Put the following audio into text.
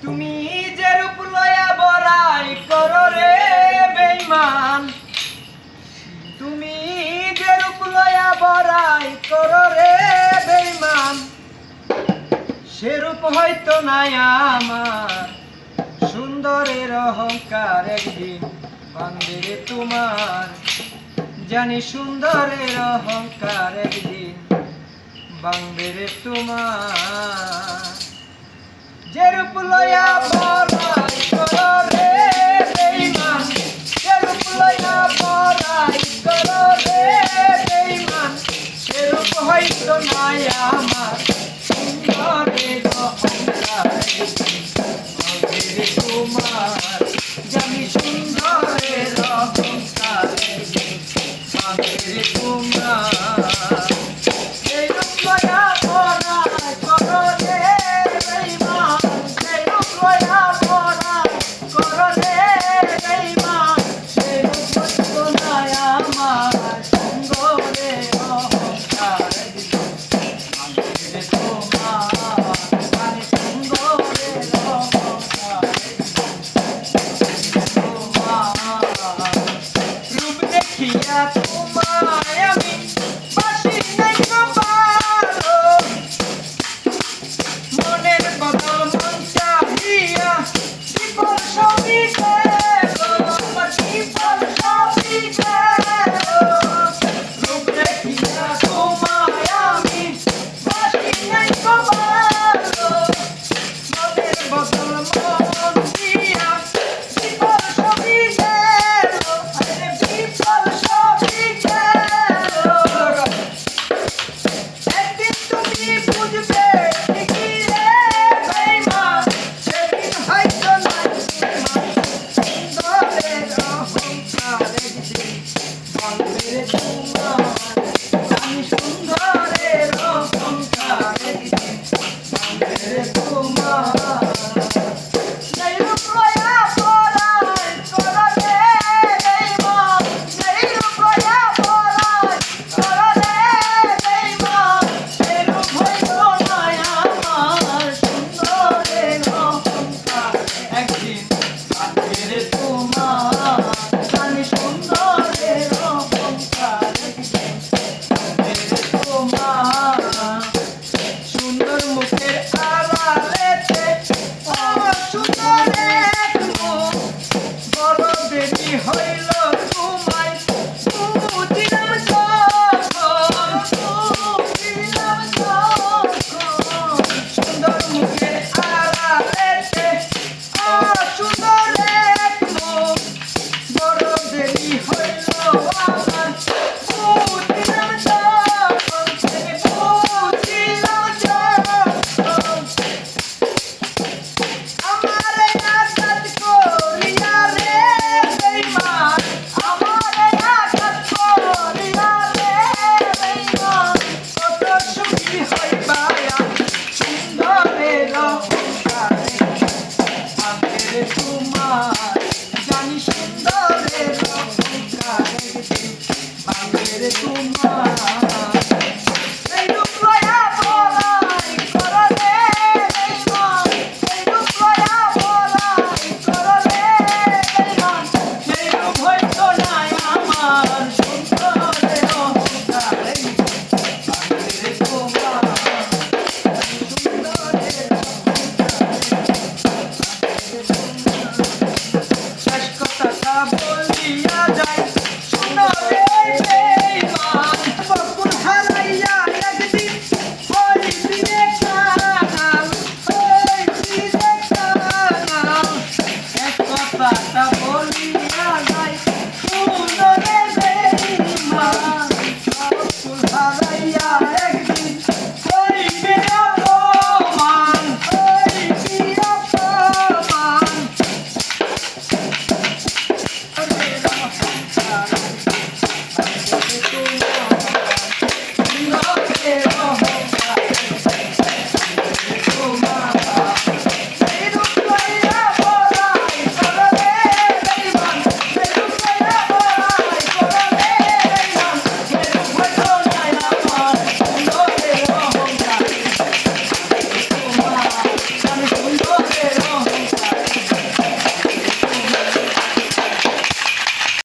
তুমি যে রূপ লয়া বড়াই করো রে বেঈমান, তুমি যে রূপ লয়া বড়াই করো রে বেঈমান, সে রূপ হয়তো নাই আমার, সুন্দরের অহংকার একদিন ভাঙবে রে তোমার। জানি সুন্দরের অহংকার একদিন ভাঙবে রে তোমার। যে রূপ লয়া বড়াই করো রে বেঈমান, যে রূপ লয়া বড়াই করো রে বেঈমান, সে রূপ হয়তো নাই আমার, সুন্দরের অহংকার একদিন ভাঙবে রে তোমার।